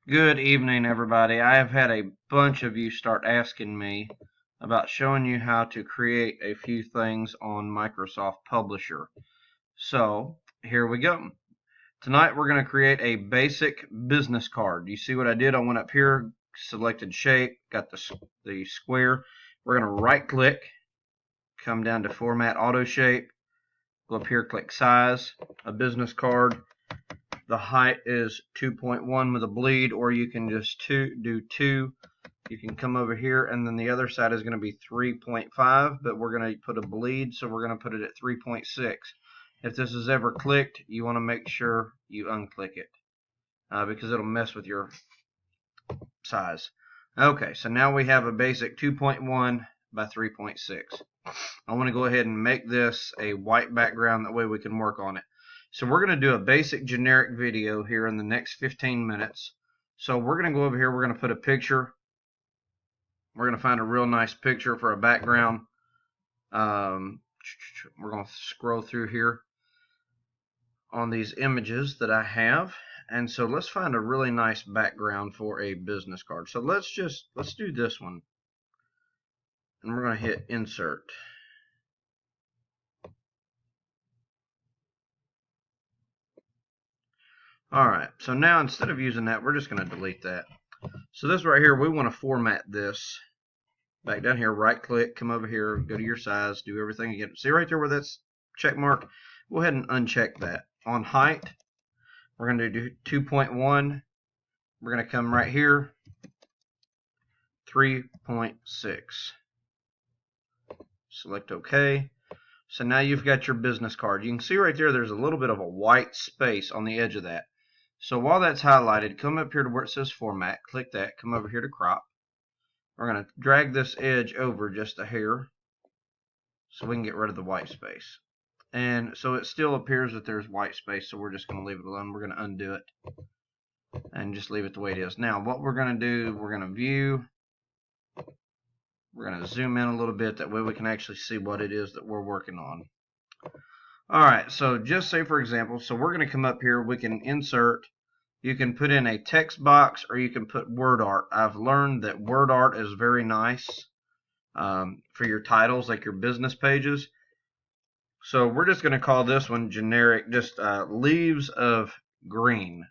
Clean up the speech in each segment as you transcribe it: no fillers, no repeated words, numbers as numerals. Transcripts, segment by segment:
Good evening, everybody. I have had a bunch of you start asking me about showing you how to create a few things on Microsoft Publisher. So, here we go. Tonight we're going to create a basic business card. You see what I did? I went up here, selected shape, got the square. We're going to right click, come down to Format Auto Shape, go up here, click Size, a business card. The height is 2.1 with a bleed, or you can just do 2. You can come over here, and then the other side is going to be 3.5, but we're going to put a bleed, so we're going to put it at 3.6. If this is ever clicked, you want to make sure you unclick it because it'll mess with your size. Okay, so now we have a basic 2.1 by 3.6. I want to go ahead and make this a white background, that way we can work on it. So we're going to do a basic generic video here in the next 15 minutes. So we're going to go over here, we're going to put a picture. We're going to find a real nice picture for a background. We're going to scroll through here on these images that I have. And so let's find a really nice background for a business card. So let's do this one. And we're going to hit insert. Alright, so now instead of using that, we're just going to delete that. So this right here, we want to format this. Back down here, right click, come over here, go to your size, do everything again. See right there where that's check mark? Go ahead and uncheck that. On height, we're going to do 2.1. We're going to come right here, 3.6. Select OK. So now you've got your business card. You can see right there there's a little bit of a white space on the edge of that. So while that's highlighted, come up here to where it says Format, click that, come over here to Crop. We're going to drag this edge over just a hair so we can get rid of the white space. And so it still appears that there's white space, so we're just going to leave it alone. We're going to undo it and just leave it the way it is. Now what we're going to do, we're going to view, we're going to zoom in a little bit, that way we can actually see what it is that we're working on. Alright, so just say for example, so we're going to come up here, we can insert, you can put in a text box or you can put word art. I've learned that word art is very nice for your titles, like your business pages. So we're just going to call this one generic, just leaves of green.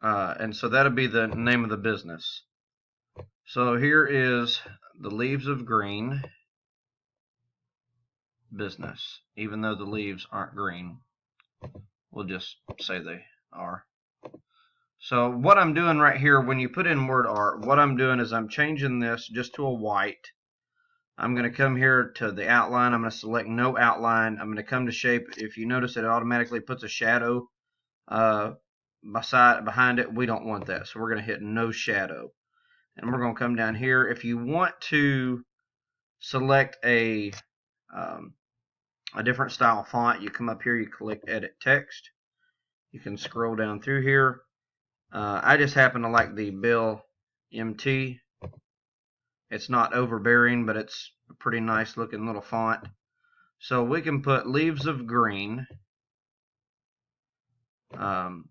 And so that'll be the name of the business. So here is the leaves of green business, even though the leaves aren't green. We'll just say they are. So what I'm doing right here, when you put in word art, what I'm doing is I'm changing this just to a white. I'm going to come here to the outline. I'm going to select no outline. I'm going to come to shape. If you notice, it automatically puts a shadow behind it. We don't want that, so we're going to hit no shadow. And we're going to come down here. If you want to select a different style font, you come up here, you click edit text. You can scroll down through here. I just happen to like the Bill MT. It's not overbearing, but it's a pretty nice looking little font. So we can put leaves of green. And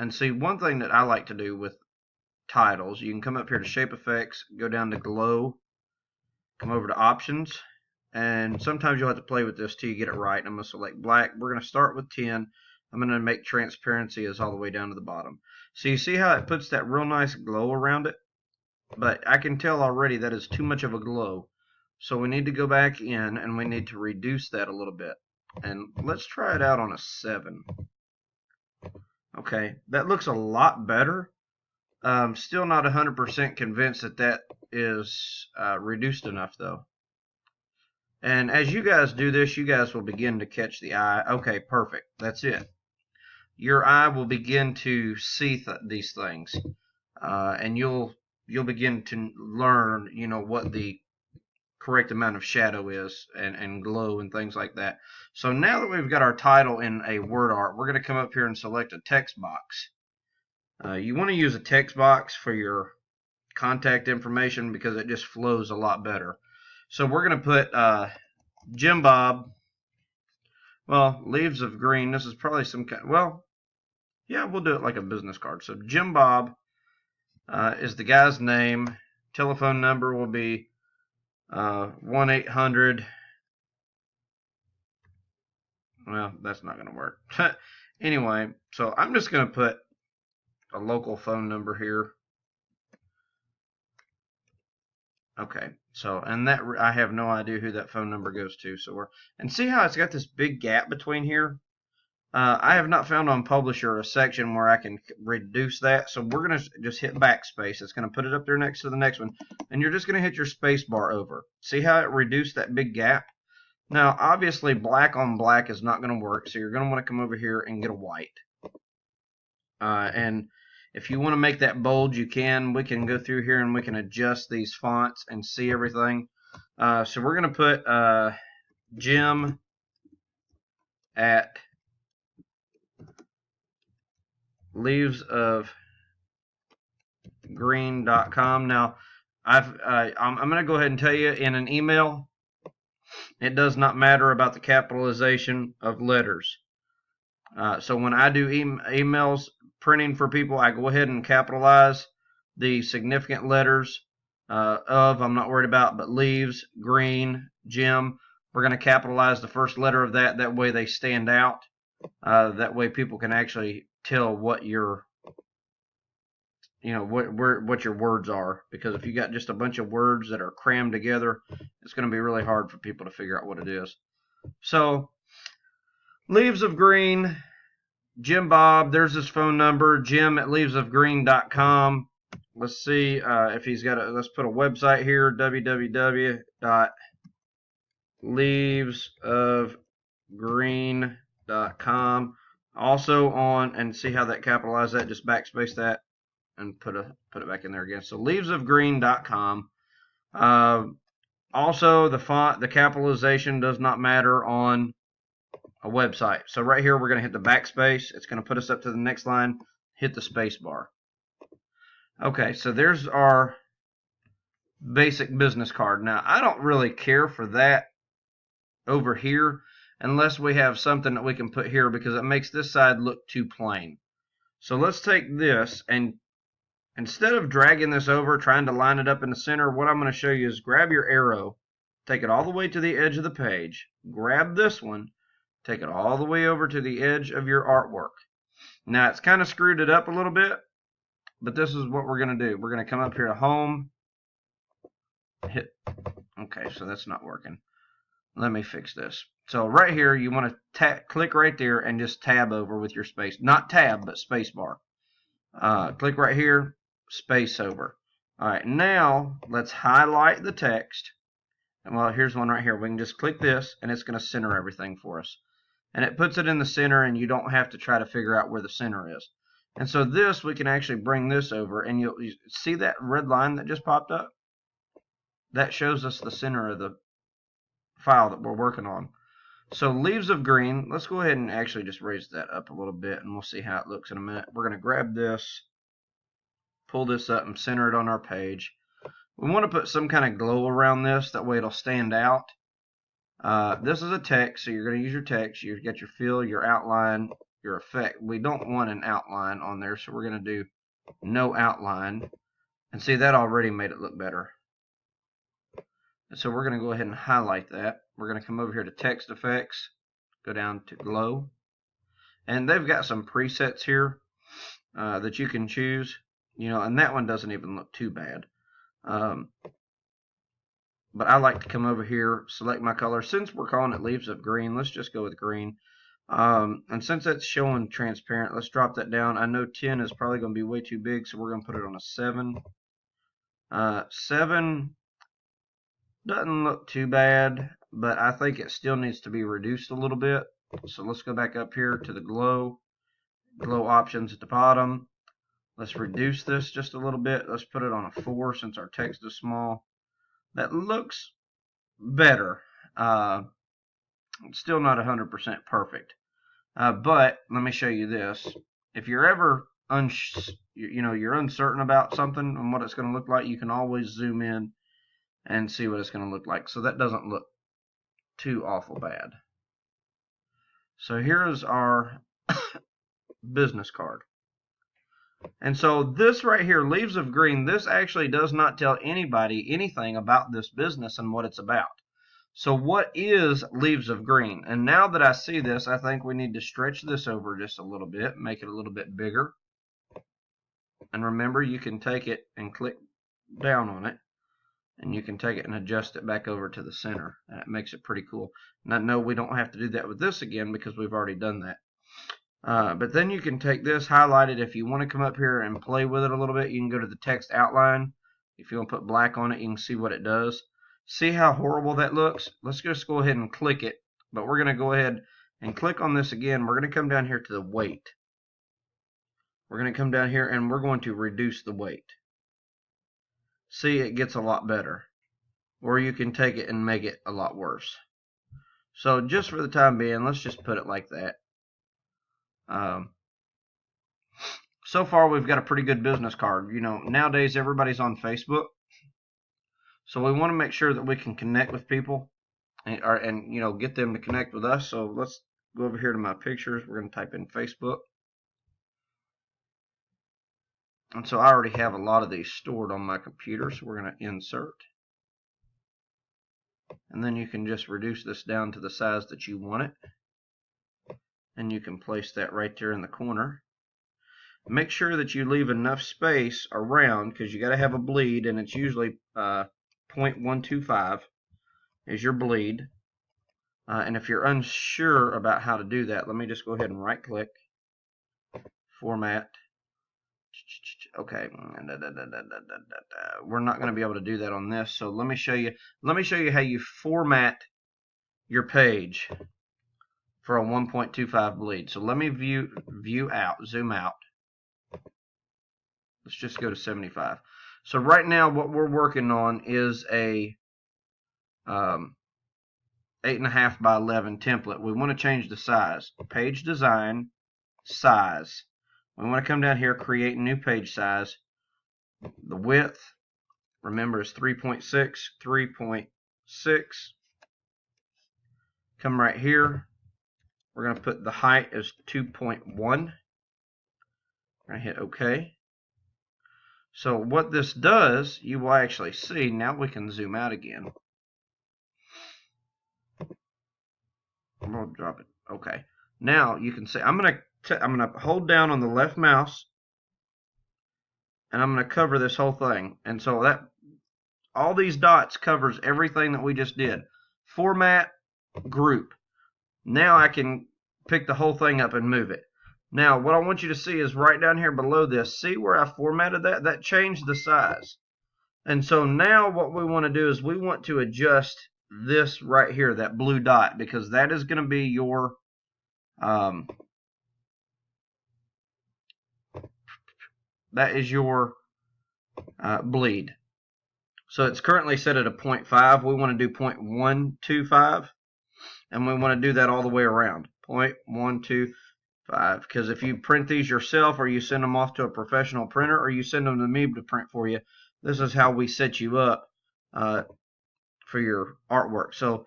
see, one thing that I like to do with titles, you can come up here to Shape Effects, go down to Glow, come over to Options, and sometimes you'll have to play with this till you get it right. I'm going to select black. We're going to start with 10. I'm going to make transparency as all the way down to the bottom. So you see how it puts that real nice glow around it? But I can tell already that is too much of a glow. So we need to go back in and we need to reduce that a little bit. And let's try it out on a 7. Okay, that looks a lot better. Still not 100% convinced that that is reduced enough though. And as you guys do this, you guys will begin to catch the eye. Okay, perfect. That's it. Your eye will begin to see these things, and you'll begin to learn, what the correct amount of shadow is and glow and things like that. So now that we've got our title in a word art, we're going to come up here and select a text box. You want to use a text box for your contact information because it just flows a lot better. So we're going to put Jim Bob, well, leaves of green. This is probably some kind, well, Yeah, we'll do it like a business card. So Jim Bob is the guy's name. Telephone number will be 1-800. Well, that's not going to work. Anyway, so I'm just going to put a local phone number here. Okay, so and that I have no idea who that phone number goes to. So and see how it's got this big gap between here. I have not found on Publisher a section where I can reduce that. So we're going to just hit Backspace. It's going to put it up there next to the next one, and you're just going to hit your space bar over. See how it reduced that big gap? Now, obviously, black on black is not going to work, so you're going to want to come over here and get a white. And if you want to make that bold, you can. We can go through here and we can adjust these fonts and see everything. So we're going to put Jim at leavesofgreen.com. Now, I'm going to go ahead and tell you in an email, it does not matter about the capitalization of letters. So when I do emails printing for people, I go ahead and capitalize the significant letters I'm not worried about, but leaves, green, Jim. We're going to capitalize the first letter of that. That way they stand out. That way people can actually tell what your what your words are. Because if you got just a bunch of words that are crammed together, it's going to be really hard for people to figure out what it is. So Leaves of Green, Jim Bob, there's his phone number, Jim at leavesofgreen.com. Let's see if he's got let's put a website here, www.leavesofgreen.com. Also on, and see how that capitalize that, just backspace that and put it back in there again. So leavesofgreen.com. Also the font, the capitalization does not matter on a website. So right here we're going to hit the backspace. It's going to put us up to the next line. Hit the space bar. Okay, so there's our basic business card. Now I don't really care for that over here unless we have something that we can put here, because it makes this side look too plain. So let's take this, and instead of dragging this over trying to line it up in the center, what I'm going to show you is grab your arrow, take it all the way to the edge of the page, grab this one, take it all the way over to the edge of your artwork. Now it's kind of screwed it up a little bit, but this is what we're going to do. We're going to come up here to home, hit, okay, so that's not working. Let me fix this. So right here, you want to click right there and just tab over with your space. Not tab, but space bar. Click right here, space over. All right, now let's highlight the text. And well, here's one right here. We can just click this, and it's going to center everything for us. And it puts it in the center, and you don't have to try to figure out where the center is. And so this, we can actually bring this over, and you see that red line that just popped up? That shows us the center of the file that we're working on. So Leaves of Green, let's go ahead and actually just raise that up a little bit, and we'll see how it looks in a minute. We're going to grab this, pull this up, and center it on our page. We want to put some kind of glow around this, that way it'll stand out. This is a text, so you're going to use your text. You've got your fill, your outline, your effect. We don't want an outline on there, so we're going to do no outline. And see, that already made it look better. And so we're going to go ahead and highlight that. We're going to come over here to text effects, go down to glow. And they've got some presets here that you can choose. And that one doesn't even look too bad. But I like to come over here, select my color. Since we're calling it Leaves of Green, let's just go with green. And since it's showing transparent, let's drop that down. I know 10 is probably going to be way too big, so we're going to put it on a 7. 7 doesn't look too bad, but I think it still needs to be reduced a little bit. So let's go back up here to the glow options at the bottom. Let's reduce this just a little bit. Let's put it on a 4 since our text is small. That looks better. It's still not 100% perfect. But let me show you this. If you're ever you're uncertain about something and what it's going to look like, you can always zoom in and see what it's going to look like. So that doesn't look too awful bad. So here is our business card. And so this right here, Leaves of Green, this actually does not tell anybody anything about this business and what it's about. So what is Leaves of Green? And now that I see this, I think we need to stretch this over just a little bit, make it a little bit bigger. And remember, you can take it and click down on it, and you can take it and adjust it back over to the center, and it makes it pretty cool. Now, no, we don't have to do that with this again because we've already done that. But then you can take this, highlight it. If you want to come up here and play with it a little bit, you can go to the text outline. If you want to put black on it, you can see what it does. See how horrible that looks? Let's just go ahead and click it. But we're going to go ahead and click on this again. We're going to come down here to the weight. We're going to come down here and we're going to reduce the weight. See, it gets a lot better. Or you can take it and make it a lot worse. So just for the time being, let's just put it like that. So far, we've got a pretty good business card. You know, nowadays everybody's on Facebook. So we want to make sure that we can connect with people and you know, get them to connect with us. So let's go over here to my pictures. We're going to type in Facebook. And so I already have a lot of these stored on my computer. So we're going to insert. And then you can just reduce this down to the size that you want it. And you can place that right there in the corner. Make sure that you leave enough space around because you got to have a bleed, and it's usually 0.125 is your bleed. And if you're unsure about how to do that, let me just go ahead and right click, format. Okay, we're not going to be able to do that on this, so let me show you. Let me show you how you format your page for a 1.25 bleed. So let me zoom out. Let's just go to 75. So right now what we're working on is a 8.5 by 11 template. We want to change the size. Page design, size. We want to come down here, create new page size. The width, remember, is 3.6, 3.6. Come right here. We're going to put the height as 2.1. We're going to hit OK. So what this does, you will actually see, now we can zoom out again. I'm going to drop it. Okay. Now you can see, I'm going to hold down on the left mouse, and I'm going to cover this whole thing. And so that all these dots covers everything that we just did. Format, group. Now I can pick the whole thing up and move it. Now, what I want you to see is right down here below this. See where I formatted that? That changed the size. And so now what we want to do is we want to adjust this right here, that blue dot, because that is going to be your bleed. So it's currently set at a 0.5. We want to do 0.125, and we want to do that all the way around. 0.125. Because if you print these yourself, or you send them off to a professional printer, or you send them to me to print for you, this is how we set you up for your artwork. So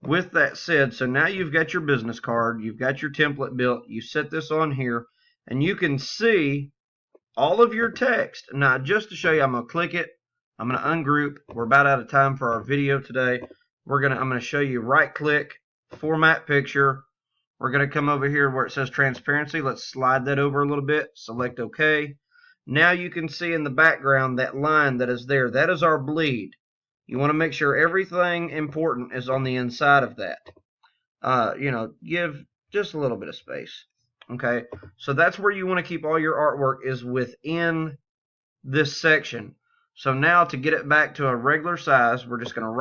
with that said, so now you've got your business card, you've got your template built, you set this on here, and you can see all of your text. Now, just to show you, I'm going to click it, I'm going to ungroup. We're about out of time for our video today. I'm going to show you right click, format picture. We're going to come over here where it says transparency. Let's slide that over a little bit. Select OK. Now you can see in the background that line that is there. That is our bleed. You want to make sure everything important is on the inside of that. You know, give just a little bit of space. Okay, so that's where you want to keep all your artwork, is within this section. So now to get it back to a regular size, we're just going to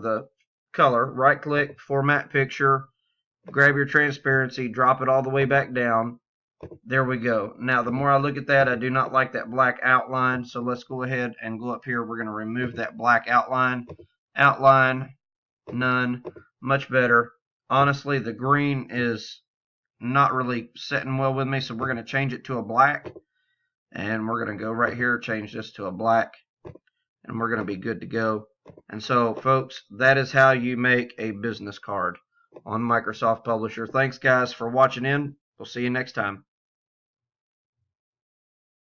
the color, right click, format picture, grab your transparency, drop it all the way back down. There we go. Now the more I look at that, I do not like that black outline, so let's go ahead and go up here. We're going to remove that black outline. Outline, none, much better. Honestly, the green is not really setting well with me, so we're going to change it to a black, and we're going to go right here, change this to a black, and we're going to be good to go. And so folks, that is how you make a business card on Microsoft Publisher. Thanks guys for watching in. We'll see you next time.